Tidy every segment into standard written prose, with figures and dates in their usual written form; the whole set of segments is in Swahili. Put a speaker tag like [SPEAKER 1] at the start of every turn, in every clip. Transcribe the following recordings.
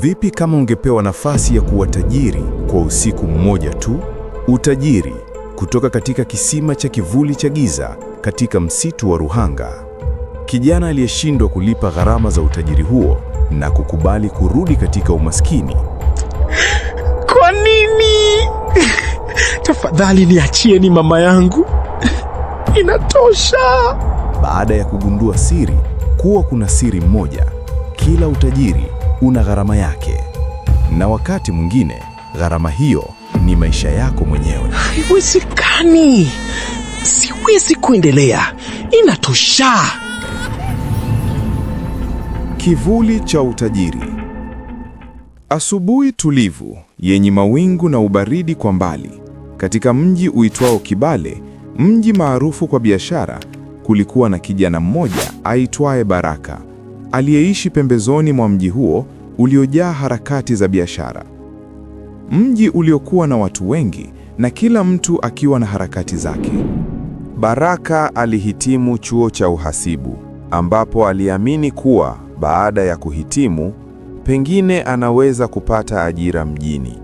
[SPEAKER 1] Vipi kama ungepewa nafasi ya kuwa tajiri kwa usiku mmoja tu? Utajiri kutoka katika kisima cha kivuli cha giza katika msitu wa Ruhanga. Kijana aliyeshindwa kulipa gharama za utajiri huo na kukubali kurudi katika umaskini.
[SPEAKER 2] Kwa nini? Tafadhali niachieni mama yangu. Inatosha.
[SPEAKER 1] Baada ya kugundua siri kuwa kuna siri moja, kila utajiri una gharama yake. Na wakati mwingine, gharama hiyo ni maisha yako mwenyewe.
[SPEAKER 2] Haiwezekani. Siwezi kuendelea. Inatosha.
[SPEAKER 1] Kivuli cha utajiri. Asubuhi tulivu, yenye mawingu na ubaridi kwa mbali. Katika mji uitwao Kibale, mji maarufu kwa biashara, kulikuwa na kijana mmoja aitwaye Baraka, aliyeishi pembezoni mwa mji huo uliojaa harakati za biashara. Mji uliokuwa na watu wengi na kila mtu akiwa na harakati zake. Baraka alihitimu chuo cha uhasibu, ambapo aliamini kuwa baada ya kuhitimu, pengine anaweza kupata ajira mjini.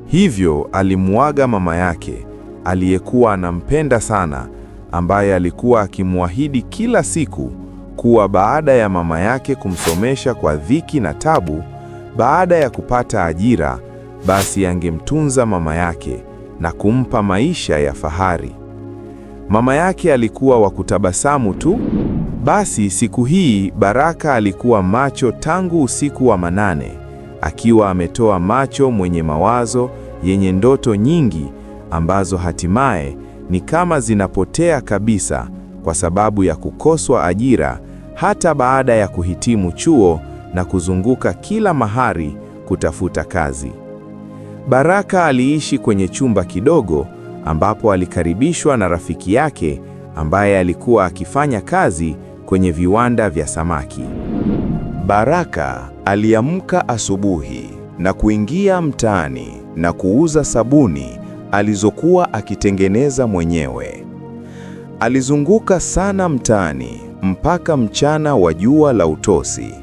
[SPEAKER 1] Hivyo alimuaga mama yake, aliyekuwa anampenda sana, ambaye alikuwa akimwahidi kila siku kuwa baada ya mama yake kumsomesha kwa dhiki na tabu, baada ya kupata ajira, basi angemtunza mama yake na kumpa maisha ya fahari. Mama yake alikuwa wa kutabasamu tu. Basi siku hii Baraka alikuwa macho tangu usiku wa manane, akiwa ametoa macho, mwenye mawazo yenye ndoto nyingi ambazo hatimaye ni kama zinapotea kabisa kwa sababu ya kukoswa ajira, hata baada ya kuhitimu chuo na kuzunguka kila mahali kutafuta kazi. Baraka aliishi kwenye chumba kidogo ambapo alikaribishwa na rafiki yake ambaye alikuwa akifanya kazi kwenye viwanda vya samaki. Baraka aliamka asubuhi na kuingia mtaani na kuuza sabuni alizokuwa akitengeneza mwenyewe. Alizunguka sana mtaani mpaka mchana wa jua la utosi.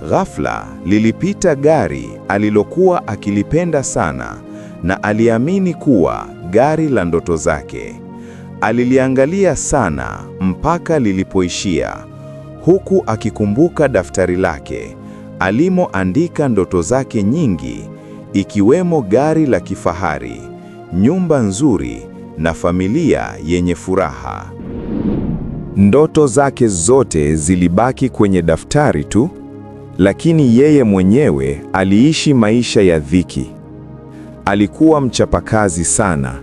[SPEAKER 1] Ghafla lilipita gari alilokuwa akilipenda sana na aliamini kuwa gari la ndoto zake. Aliliangalia sana mpaka lilipoishia, huku akikumbuka daftari lake alimoandika ndoto zake nyingi, ikiwemo gari la kifahari, nyumba nzuri na familia yenye furaha. Ndoto zake zote zilibaki kwenye daftari tu, lakini yeye mwenyewe aliishi maisha ya dhiki. Alikuwa mchapakazi sana,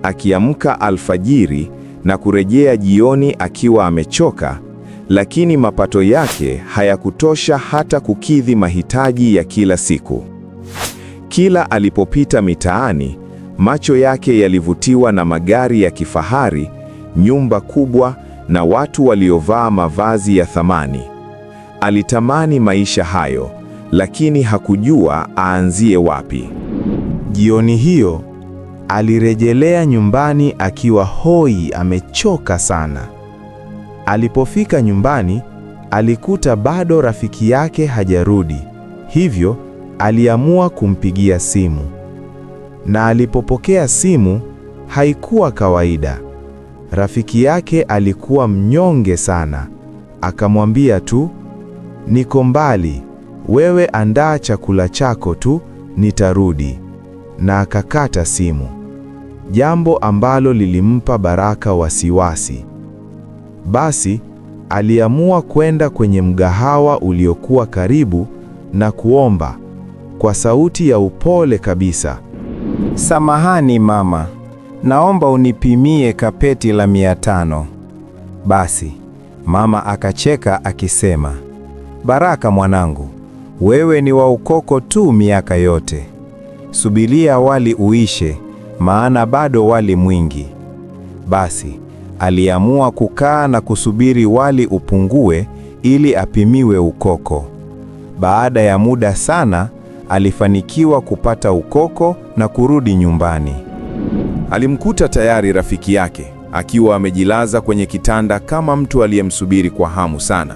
[SPEAKER 1] akiamka alfajiri na kurejea jioni akiwa amechoka, lakini mapato yake hayakutosha hata kukidhi mahitaji ya kila siku. Kila alipopita mitaani, macho yake yalivutiwa na magari ya kifahari, nyumba kubwa na watu waliovaa mavazi ya thamani. Alitamani maisha hayo, lakini hakujua aanzie wapi.
[SPEAKER 3] Jioni hiyo, alirejelea nyumbani akiwa hoi, amechoka sana. Alipofika nyumbani, alikuta bado rafiki yake hajarudi. Hivyo, aliamua kumpigia simu. Na alipopokea simu, haikuwa kawaida. Rafiki yake alikuwa mnyonge sana. Akamwambia tu, "Niko mbali, wewe andaa chakula chako tu, nitarudi." Na akakata simu. Jambo ambalo lilimpa Baraka wasiwasi. Basi, aliamua kwenda kwenye mgahawa uliokuwa karibu na kuomba kwa sauti ya upole kabisa,
[SPEAKER 4] "Samahani mama, naomba unipimie kapeti la 500.
[SPEAKER 3] Basi, mama akacheka akisema, "Baraka mwanangu, wewe ni wa ukoko tu miaka yote. Subiria wali uishe, maana bado wali mwingi." Basi, aliamua kukaa na kusubiri wali upungue ili apimiwe ukoko. Baada ya muda sana, alifanikiwa kupata ukoko na kurudi nyumbani.
[SPEAKER 1] Alimkuta tayari rafiki yake akiwa amejilaza kwenye kitanda kama mtu aliyemsubiri kwa hamu sana.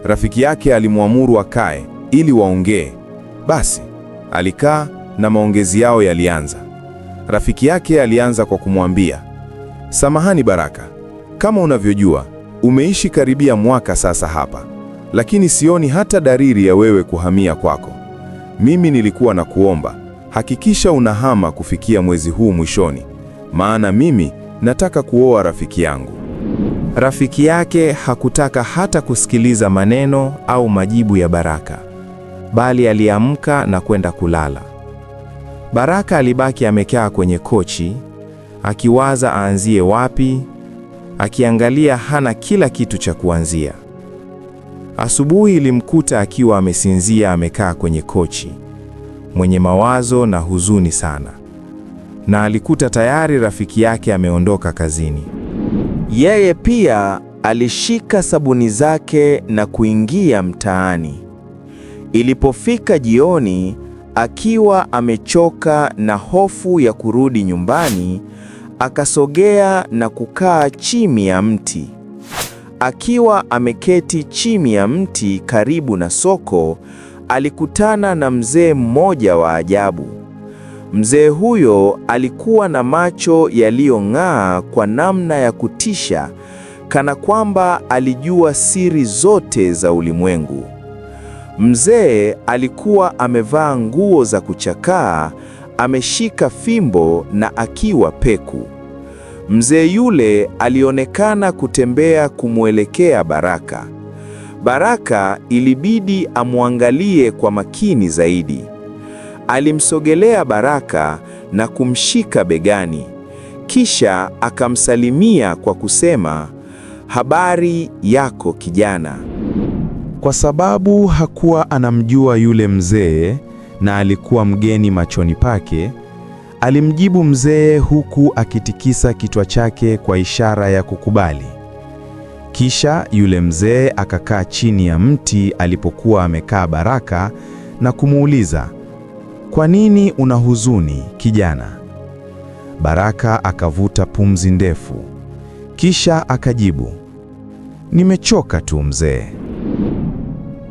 [SPEAKER 1] Rafiki yake alimwamuru akae ili waongee, Basi alikaa na maongezi yao yalianza. Rafiki yake alianza kwa kumwambia, samahani Baraka, kama unavyojua umeishi karibia mwaka sasa hapa, lakini sioni hata dalili ya wewe kuhamia kwako. Mimi nilikuwa na kuomba, hakikisha unahama kufikia mwezi huu mwishoni, maana mimi nataka kuoa rafiki yangu.
[SPEAKER 3] Rafiki yake hakutaka hata kusikiliza maneno au majibu ya Baraka, bali aliamka na kwenda kulala. Baraka alibaki amekaa kwenye kochi, akiwaza aanzie wapi, akiangalia hana kila kitu cha kuanzia. Asubuhi ilimkuta akiwa amesinzia amekaa kwenye kochi, mwenye mawazo na huzuni sana. Na alikuta tayari rafiki yake ameondoka kazini. Yeye pia alishika sabuni zake na kuingia mtaani. Ilipofika jioni, akiwa amechoka na hofu ya kurudi nyumbani, akasogea na kukaa chini ya mti. Akiwa ameketi chini ya mti karibu na soko, alikutana na mzee mmoja wa ajabu. Mzee huyo alikuwa na macho yaliyong'aa kwa namna ya kutisha, kana kwamba alijua siri zote za ulimwengu. Mzee alikuwa amevaa nguo za kuchakaa, ameshika fimbo na akiwa peku. Mzee yule alionekana kutembea kumwelekea Baraka. Baraka ilibidi amwangalie kwa makini zaidi. Alimsogelea Baraka na kumshika begani, kisha akamsalimia kwa kusema, habari yako kijana.
[SPEAKER 1] Kwa sababu hakuwa anamjua yule mzee na alikuwa mgeni machoni pake, alimjibu mzee huku akitikisa kichwa chake kwa ishara ya kukubali. Kisha yule mzee akakaa chini ya mti alipokuwa amekaa Baraka na kumuuliza, kwa nini una huzuni kijana? Baraka akavuta pumzi ndefu, kisha akajibu, nimechoka tu mzee.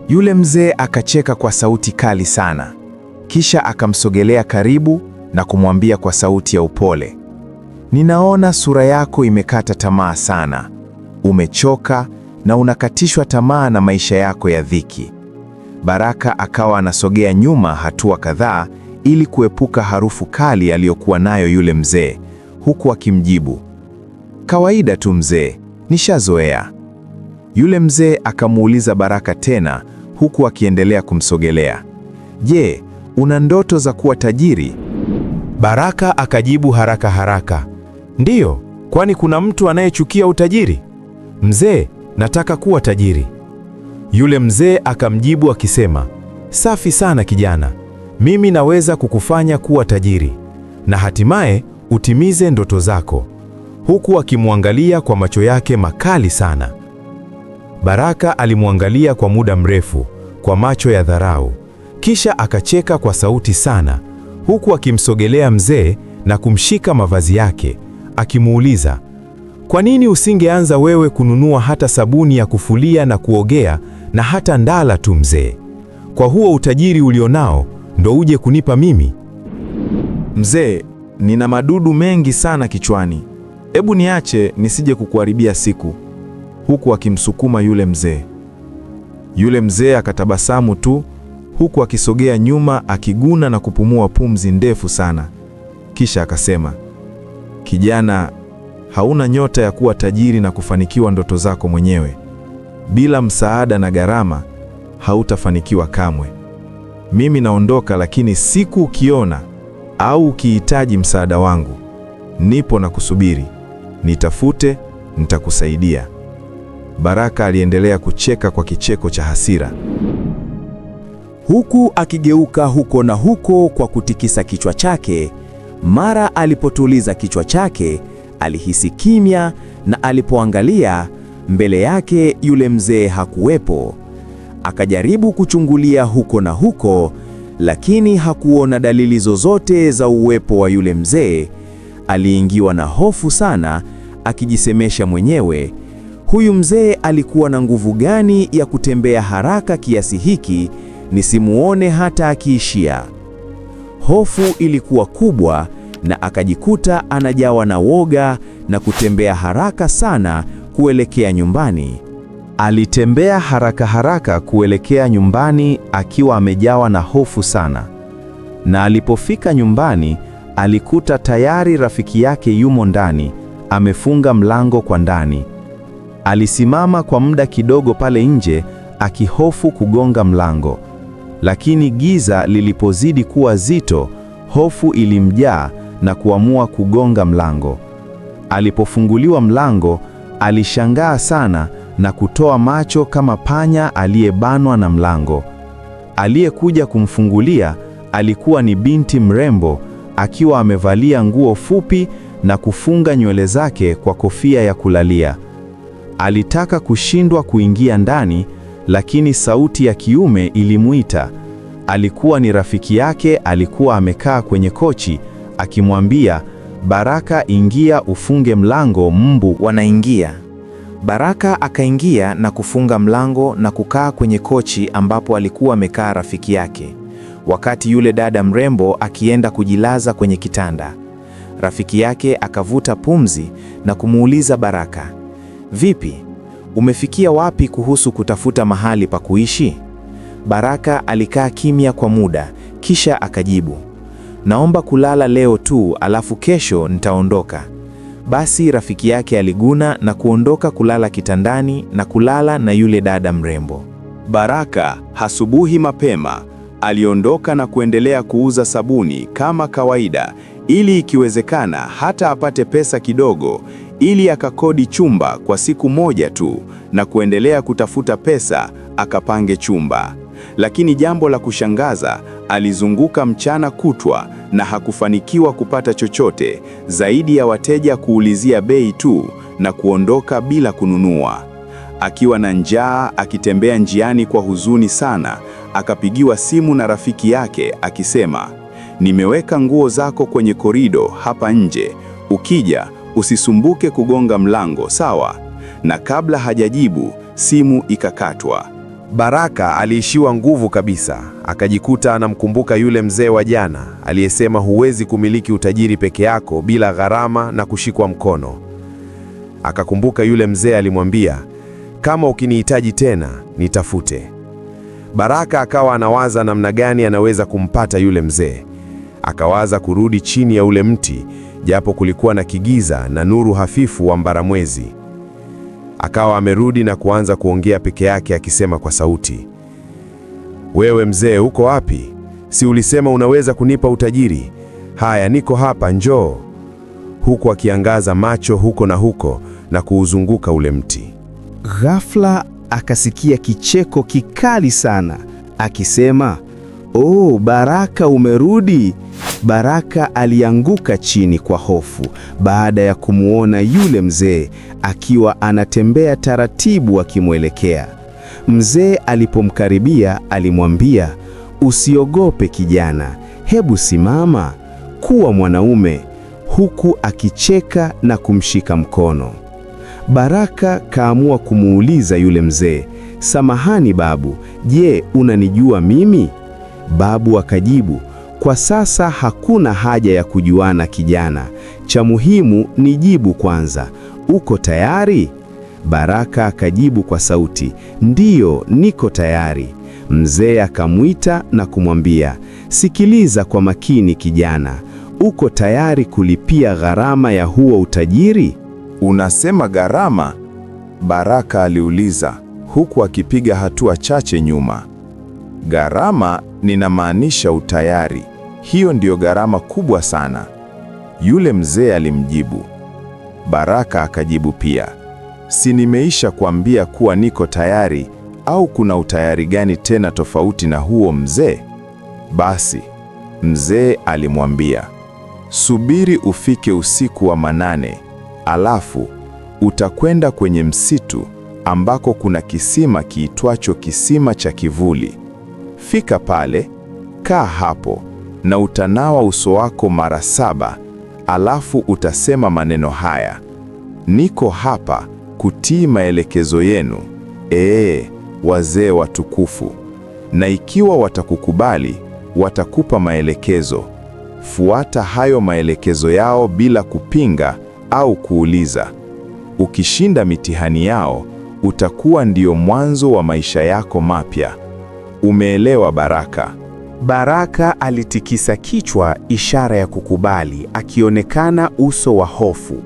[SPEAKER 3] Yule mzee akacheka kwa sauti kali sana, kisha akamsogelea karibu na kumwambia kwa sauti ya upole, ninaona sura yako imekata tamaa sana. Umechoka na unakatishwa tamaa na maisha yako ya dhiki. Baraka akawa anasogea nyuma hatua kadhaa ili kuepuka harufu kali aliyokuwa nayo yule mzee, huku akimjibu, kawaida tu mzee, nishazoea. Yule mzee akamuuliza Baraka tena huku akiendelea kumsogelea, je, una ndoto za kuwa tajiri? Baraka akajibu haraka haraka, ndiyo, kwani kuna mtu anayechukia utajiri? Mzee, nataka kuwa tajiri. Yule mzee akamjibu akisema, safi sana kijana, mimi naweza kukufanya kuwa tajiri na hatimaye utimize ndoto zako, huku akimwangalia kwa macho yake makali sana. Baraka alimwangalia kwa muda mrefu kwa macho ya dharau, kisha akacheka kwa sauti sana, huku akimsogelea mzee na kumshika mavazi yake, akimuuliza, kwa nini usingeanza wewe kununua hata sabuni ya kufulia na kuogea na hata ndala tu mzee? Kwa huo utajiri ulionao ndo uje kunipa mimi?
[SPEAKER 1] Mzee, nina madudu mengi sana kichwani, hebu niache nisije kukuharibia siku, huku akimsukuma yule mzee. Yule mzee akatabasamu tu, huku akisogea nyuma akiguna na kupumua pumzi ndefu sana. Kisha akasema, kijana, hauna nyota ya kuwa tajiri na kufanikiwa ndoto zako mwenyewe. Bila msaada na gharama, hautafanikiwa kamwe. Mimi naondoka, lakini siku ukiona au ukihitaji msaada wangu, nipo na kusubiri. Nitafute, nitakusaidia. Baraka aliendelea kucheka kwa kicheko cha hasira,
[SPEAKER 3] huku akigeuka huko na huko kwa kutikisa kichwa chake. Mara alipotuliza kichwa chake, alihisi kimya, na alipoangalia mbele yake yule mzee hakuwepo. Akajaribu kuchungulia huko na huko, lakini hakuona dalili zozote za uwepo wa yule mzee. Aliingiwa na hofu sana, akijisemesha mwenyewe, huyu mzee alikuwa na nguvu gani ya kutembea haraka kiasi hiki nisimuone hata akiishia. Hofu ilikuwa kubwa na akajikuta anajawa na woga na kutembea haraka sana kuelekea nyumbani. Alitembea haraka haraka kuelekea nyumbani akiwa amejawa na hofu sana. Na alipofika nyumbani, alikuta tayari rafiki yake yumo ndani, amefunga mlango kwa ndani. Alisimama kwa muda kidogo pale nje akihofu kugonga mlango. Lakini giza lilipozidi kuwa zito, hofu ilimjaa na kuamua kugonga mlango. Alipofunguliwa mlango, alishangaa sana na kutoa macho kama panya aliyebanwa na mlango. Aliyekuja kumfungulia alikuwa ni binti mrembo akiwa amevalia nguo fupi na kufunga nywele zake kwa kofia ya kulalia. Alitaka kushindwa kuingia ndani, lakini sauti ya kiume ilimuita. Alikuwa ni rafiki yake, alikuwa amekaa kwenye kochi akimwambia, "Baraka, ingia ufunge mlango, mbu wanaingia." Baraka akaingia na kufunga mlango na kukaa kwenye kochi ambapo alikuwa amekaa rafiki yake, wakati yule dada mrembo akienda kujilaza kwenye kitanda. Rafiki yake akavuta pumzi na kumuuliza Baraka, "Vipi? Umefikia wapi kuhusu kutafuta mahali pa kuishi?" Baraka alikaa kimya kwa muda, kisha akajibu, "Naomba kulala leo tu, alafu kesho nitaondoka." Basi rafiki yake aliguna na kuondoka kulala kitandani na kulala na yule dada mrembo. Baraka asubuhi mapema aliondoka na kuendelea kuuza sabuni kama kawaida, ili ikiwezekana hata apate pesa kidogo, ili akakodi chumba kwa siku moja tu na kuendelea kutafuta pesa akapange chumba. Lakini jambo la kushangaza, alizunguka mchana kutwa na hakufanikiwa kupata chochote zaidi ya wateja kuulizia bei tu na kuondoka bila kununua. Akiwa na njaa, akitembea njiani kwa huzuni sana, akapigiwa simu na rafiki yake akisema, "Nimeweka nguo zako kwenye korido hapa nje. Ukija, usisumbuke kugonga mlango, sawa?" Na kabla hajajibu, simu ikakatwa.
[SPEAKER 1] Baraka aliishiwa nguvu kabisa, akajikuta anamkumbuka yule mzee wa jana aliyesema huwezi kumiliki utajiri peke yako bila gharama na kushikwa mkono. Akakumbuka yule mzee alimwambia, "Kama ukinihitaji tena, nitafute." Baraka akawa anawaza namna gani anaweza kumpata yule mzee. Akawaza kurudi chini ya ule mti, japo kulikuwa na kigiza na nuru hafifu wa mbaramwezi. Akawa amerudi na kuanza kuongea peke yake akisema kwa sauti, "Wewe mzee, uko wapi? Si ulisema unaweza kunipa utajiri? Haya, niko hapa, njoo." Huku akiangaza macho huko na huko na kuuzunguka ule mti.
[SPEAKER 2] Ghafla akasikia kicheko kikali sana akisema, "Oh, Baraka, umerudi." Baraka alianguka chini kwa hofu baada ya kumuona yule mzee akiwa anatembea taratibu akimwelekea. Mzee alipomkaribia alimwambia, "Usiogope kijana, hebu simama, kuwa mwanaume," huku akicheka na kumshika mkono. Baraka kaamua kumuuliza yule mzee, "Samahani babu, je, unanijua mimi?" Babu akajibu, "Kwa sasa hakuna haja ya kujuana kijana, cha muhimu ni jibu kwanza, uko tayari?" Baraka akajibu kwa sauti, "Ndiyo, niko tayari." Mzee akamwita na kumwambia, "Sikiliza kwa makini kijana, uko tayari kulipia gharama ya huo utajiri?"
[SPEAKER 1] "Unasema gharama?" Baraka aliuliza, huku akipiga hatua chache nyuma. "Gharama ninamaanisha utayari. Hiyo ndiyo gharama kubwa sana." Yule mzee alimjibu. Baraka akajibu pia, "Si nimeisha kuambia kuwa niko tayari, au kuna utayari gani tena tofauti na huo mzee?" Basi mzee alimwambia, "Subiri ufike usiku wa manane, alafu utakwenda kwenye msitu ambako kuna kisima kiitwacho kisima cha kivuli. Fika pale, kaa hapo na utanawa uso wako mara 7, alafu utasema maneno haya: niko hapa kutii maelekezo yenu, wazee watukufu." na ikiwa watakukubali, watakupa maelekezo. Fuata hayo maelekezo yao bila kupinga au kuuliza. Ukishinda mitihani yao, utakuwa ndio mwanzo wa maisha yako mapya. Umeelewa, Baraka?
[SPEAKER 2] Baraka alitikisa kichwa, ishara ya kukubali, akionekana uso wa hofu.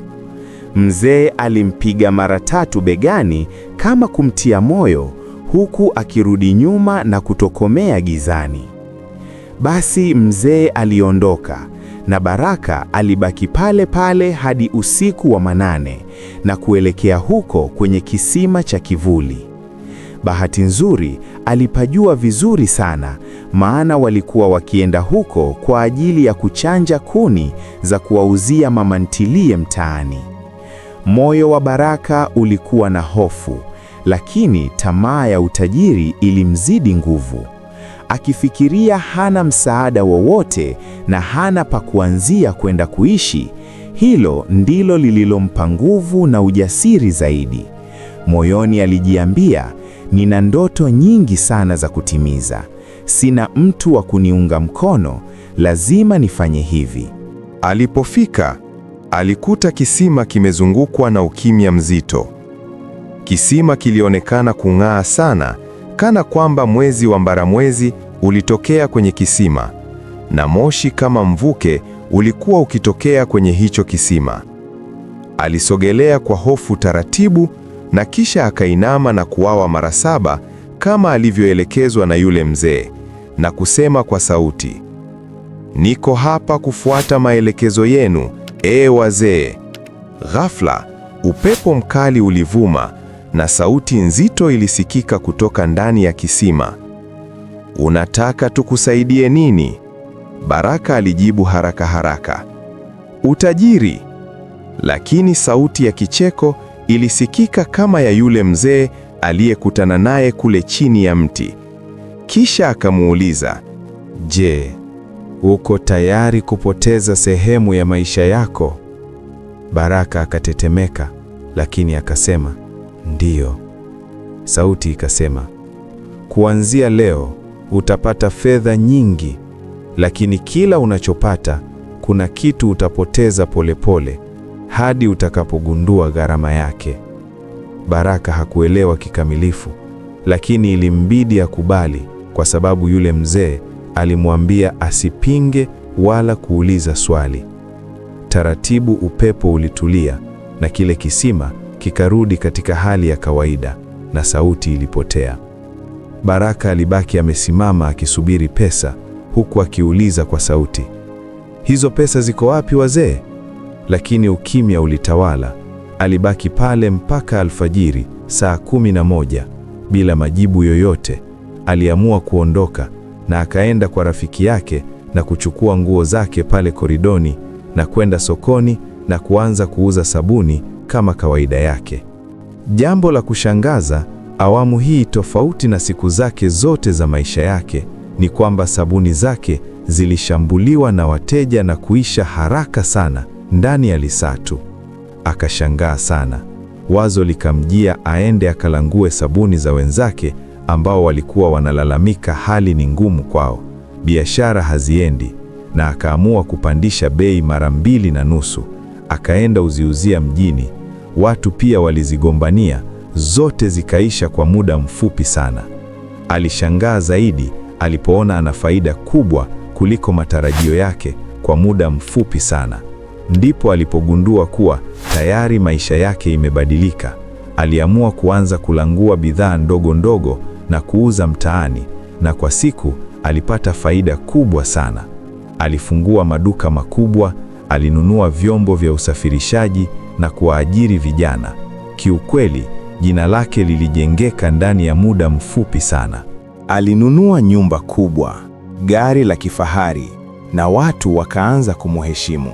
[SPEAKER 2] Mzee alimpiga mara 3 begani kama kumtia moyo, huku akirudi nyuma na kutokomea gizani. Basi mzee aliondoka na Baraka alibaki pale pale hadi usiku wa manane na kuelekea huko kwenye kisima cha kivuli. Bahati nzuri alipajua vizuri sana, maana walikuwa wakienda huko kwa ajili ya kuchanja kuni za kuwauzia mama ntilie mtaani. Moyo wa Baraka ulikuwa na hofu, lakini tamaa ya utajiri ilimzidi nguvu. Akifikiria hana msaada wowote na hana pa kuanzia kwenda kuishi, hilo ndilo lililompa nguvu na ujasiri zaidi. Moyoni alijiambia, nina ndoto nyingi sana za kutimiza. Sina mtu wa kuniunga mkono, lazima nifanye hivi.
[SPEAKER 1] Alipofika, alikuta kisima kimezungukwa na ukimya mzito. Kisima kilionekana kung'aa sana, kana kwamba mwezi wa mbaramwezi ulitokea kwenye kisima, na moshi kama mvuke ulikuwa ukitokea kwenye hicho kisima. Alisogelea kwa hofu taratibu, na kisha akainama na kuawa mara 7 kama alivyoelekezwa na yule mzee, na kusema kwa sauti, niko hapa kufuata maelekezo yenu, wazee. Ghafla, upepo mkali ulivuma na sauti nzito ilisikika kutoka ndani ya kisima. Unataka tukusaidie nini? Baraka alijibu haraka haraka, utajiri. Lakini sauti ya kicheko ilisikika kama ya yule mzee aliyekutana naye kule chini ya mti. Kisha akamuuliza, je, uko tayari kupoteza sehemu ya maisha yako? Baraka akatetemeka, lakini akasema, ndiyo. Sauti ikasema, kuanzia leo utapata fedha nyingi, lakini kila unachopata kuna kitu utapoteza polepole hadi utakapogundua gharama yake. Baraka hakuelewa kikamilifu, lakini ilimbidi akubali kwa sababu yule mzee alimwambia asipinge wala kuuliza swali. Taratibu upepo ulitulia na kile kisima kikarudi katika hali ya kawaida na sauti ilipotea. Baraka alibaki amesimama akisubiri pesa, huku akiuliza kwa sauti, hizo pesa ziko wapi wazee? Lakini ukimya ulitawala. Alibaki pale mpaka alfajiri, saa 11, bila majibu yoyote. Aliamua kuondoka na akaenda kwa rafiki yake na kuchukua nguo zake pale koridoni na kwenda sokoni na kuanza kuuza sabuni kama kawaida yake. Jambo la kushangaza, awamu hii tofauti na siku zake zote za maisha yake, ni kwamba sabuni zake zilishambuliwa na wateja na kuisha haraka sana ndani ya lisaa tu. Akashangaa sana. Wazo likamjia aende akalangue sabuni za wenzake ambao walikuwa wanalalamika hali ni ngumu kwao, biashara haziendi, na akaamua kupandisha bei mara 2.5. Akaenda uziuzia mjini. Watu pia walizigombania, zote zikaisha kwa muda mfupi sana. Alishangaa zaidi alipoona ana faida kubwa kuliko matarajio yake kwa muda mfupi sana. Ndipo alipogundua kuwa tayari maisha yake imebadilika. Aliamua kuanza kulangua bidhaa ndogo ndogo na kuuza mtaani, na kwa siku alipata faida kubwa sana. Alifungua maduka makubwa, alinunua vyombo vya usafirishaji na kuwaajiri vijana. Kiukweli, jina lake lilijengeka ndani ya muda mfupi sana. Alinunua nyumba kubwa, gari la kifahari, na watu wakaanza kumheshimu.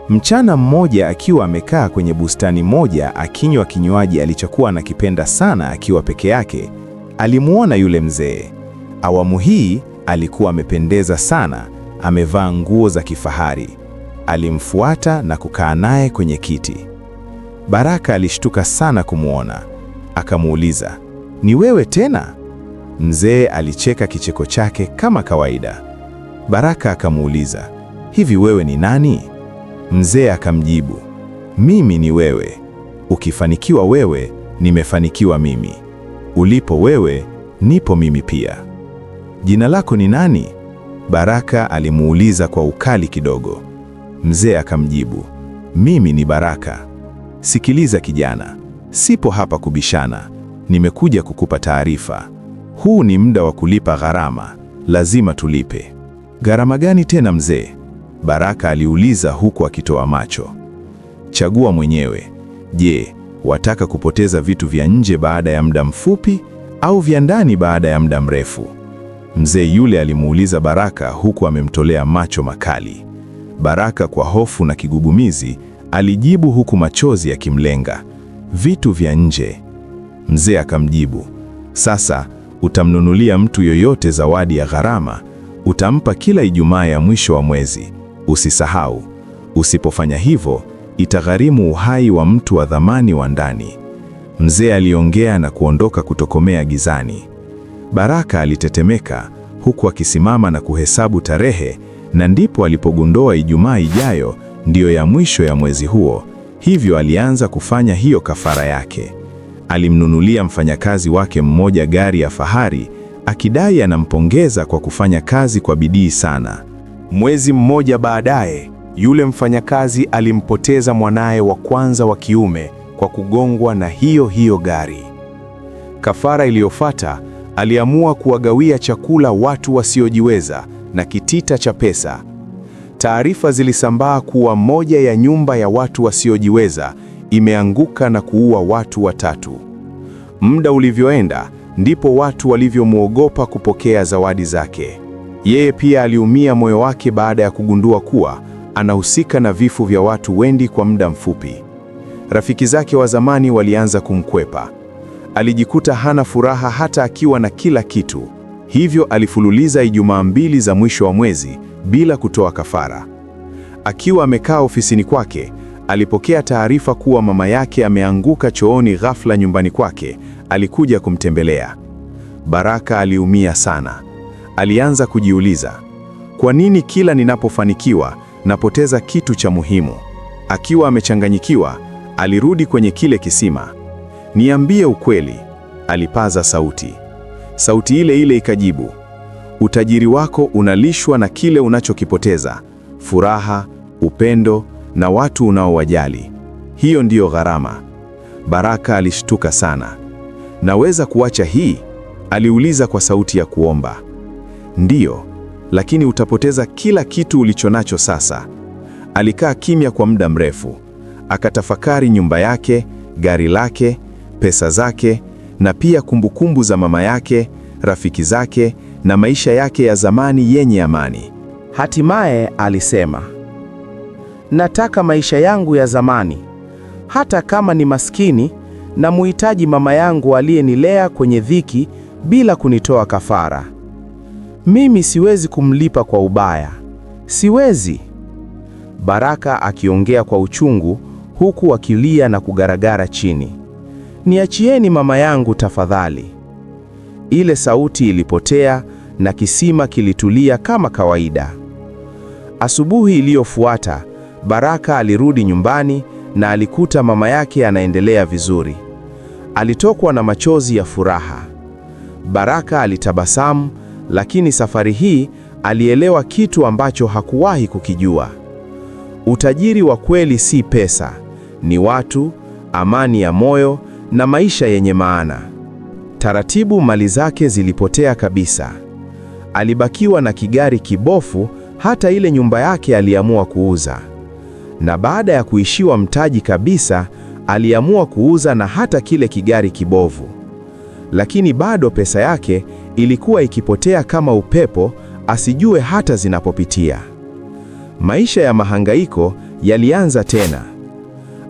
[SPEAKER 1] Mchana mmoja akiwa amekaa kwenye bustani moja akinywa kinywaji alichokuwa anakipenda sana akiwa peke yake, alimuona yule mzee. Awamu hii alikuwa amependeza sana, amevaa nguo za kifahari. Alimfuata na kukaa naye kwenye kiti. Baraka alishtuka sana kumuona. Akamuuliza, ni wewe tena? Mzee alicheka kicheko chake kama kawaida. Baraka akamuuliza, hivi wewe ni nani? Mzee akamjibu, mimi ni wewe. Ukifanikiwa wewe, nimefanikiwa mimi. Ulipo wewe, nipo mimi pia. Jina lako ni nani? Baraka alimuuliza kwa ukali kidogo. Mzee akamjibu, mimi ni Baraka. Sikiliza kijana, sipo hapa kubishana. Nimekuja kukupa taarifa. Huu ni muda wa kulipa gharama. Lazima tulipe. Gharama gani tena mzee? Baraka aliuliza huku akitoa macho. Chagua mwenyewe. Je, wataka kupoteza vitu vya nje baada ya muda mfupi au vya ndani baada ya muda mrefu? Mzee yule alimuuliza Baraka huku amemtolea macho makali. Baraka kwa hofu na kigugumizi alijibu huku machozi yakimlenga, vitu vya nje. Mzee akamjibu, sasa utamnunulia mtu yoyote zawadi ya gharama, utampa kila Ijumaa ya mwisho wa mwezi. Usisahau, usipofanya hivyo itagharimu uhai wa mtu wa thamani wa ndani. Mzee aliongea na kuondoka kutokomea gizani. Baraka alitetemeka huku akisimama na kuhesabu tarehe, na ndipo alipogundua Ijumaa ijayo ndiyo ya mwisho ya mwezi huo. Hivyo alianza kufanya hiyo kafara yake. Alimnunulia mfanyakazi wake mmoja gari ya fahari, akidai anampongeza kwa kufanya kazi kwa bidii sana. Mwezi mmoja baadaye, yule mfanyakazi alimpoteza mwanaye wa kwanza wa kiume kwa kugongwa na hiyo gari. Kafara iliyofuata, aliamua kuwagawia chakula watu wasiojiweza na kitita cha pesa. Taarifa zilisambaa kuwa moja ya nyumba ya watu wasiojiweza imeanguka na kuua watu 3. Muda ulivyoenda, ndipo watu walivyomwogopa kupokea zawadi zake. Yeye pia aliumia moyo wake baada ya kugundua kuwa anahusika na vifo vya watu wengi kwa muda mfupi. Rafiki zake wa zamani walianza kumkwepa. Alijikuta hana furaha hata akiwa na kila kitu. Hivyo alifululiza Ijumaa 2 za mwisho wa mwezi bila kutoa kafara. Akiwa amekaa ofisini kwake, alipokea taarifa kuwa mama yake ameanguka chooni ghafla nyumbani kwake. Alikuja kumtembelea. Baraka aliumia sana. Alianza kujiuliza, kwa nini kila ninapofanikiwa napoteza kitu cha muhimu? Akiwa amechanganyikiwa, alirudi kwenye kile kisima. Niambie ukweli, alipaza sauti. Sauti ile ile ikajibu, utajiri wako unalishwa na kile unachokipoteza: furaha, upendo na watu unaowajali. Hiyo ndiyo gharama. Baraka alishtuka sana. Naweza kuacha hii? Aliuliza kwa sauti ya kuomba. Ndiyo, lakini utapoteza kila kitu ulichonacho sasa. Alikaa kimya kwa muda mrefu. Akatafakari nyumba yake, gari lake, pesa zake, na pia kumbukumbu za mama yake, rafiki zake, na maisha yake ya zamani yenye amani.
[SPEAKER 2] Hatimaye alisema, nataka maisha yangu ya zamani. Hata kama ni maskini, na muhitaji mama yangu aliyenilea kwenye dhiki bila kunitoa kafara. Mimi siwezi kumlipa kwa ubaya. Siwezi. Baraka akiongea kwa uchungu huku akilia na kugaragara chini. Niachieni mama yangu tafadhali. Ile sauti ilipotea na kisima kilitulia kama kawaida. Asubuhi iliyofuata, Baraka alirudi nyumbani na alikuta mama yake anaendelea vizuri. Alitokwa na machozi ya furaha. Baraka alitabasamu, lakini safari hii alielewa kitu ambacho hakuwahi kukijua. Utajiri wa kweli si pesa, ni watu, amani ya moyo na maisha yenye maana. Taratibu mali zake zilipotea kabisa. Alibakiwa na kigari kibofu, hata ile nyumba yake aliamua kuuza. Na baada ya kuishiwa mtaji kabisa, aliamua kuuza na hata kile kigari kibovu. Lakini bado pesa yake ilikuwa ikipotea kama upepo, asijue hata zinapopitia. Maisha ya mahangaiko yalianza tena.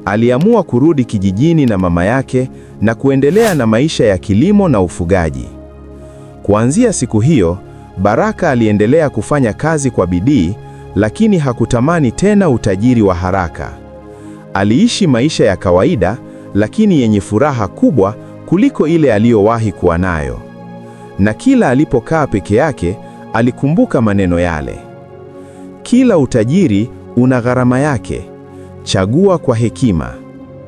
[SPEAKER 2] Aliamua kurudi kijijini na mama yake na kuendelea na maisha ya kilimo na ufugaji. Kuanzia siku hiyo, Baraka aliendelea kufanya kazi kwa bidii, lakini hakutamani tena utajiri wa haraka. Aliishi maisha ya kawaida, lakini yenye furaha kubwa kuliko ile aliyowahi kuwa nayo. na kila alipokaa peke yake alikumbuka maneno yale. Kila utajiri una gharama yake. Chagua kwa hekima.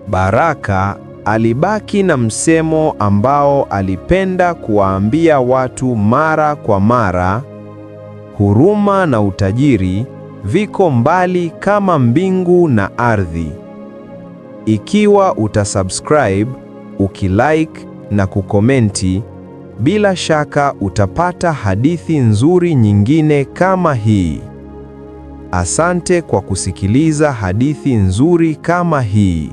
[SPEAKER 5] Baraka alibaki na msemo ambao alipenda kuwaambia watu mara kwa mara: huruma na utajiri viko mbali kama mbingu na ardhi. Ikiwa utasubscribe, ukilike na kukomenti, bila shaka utapata hadithi nzuri nyingine kama hii. Asante kwa kusikiliza hadithi nzuri kama hii.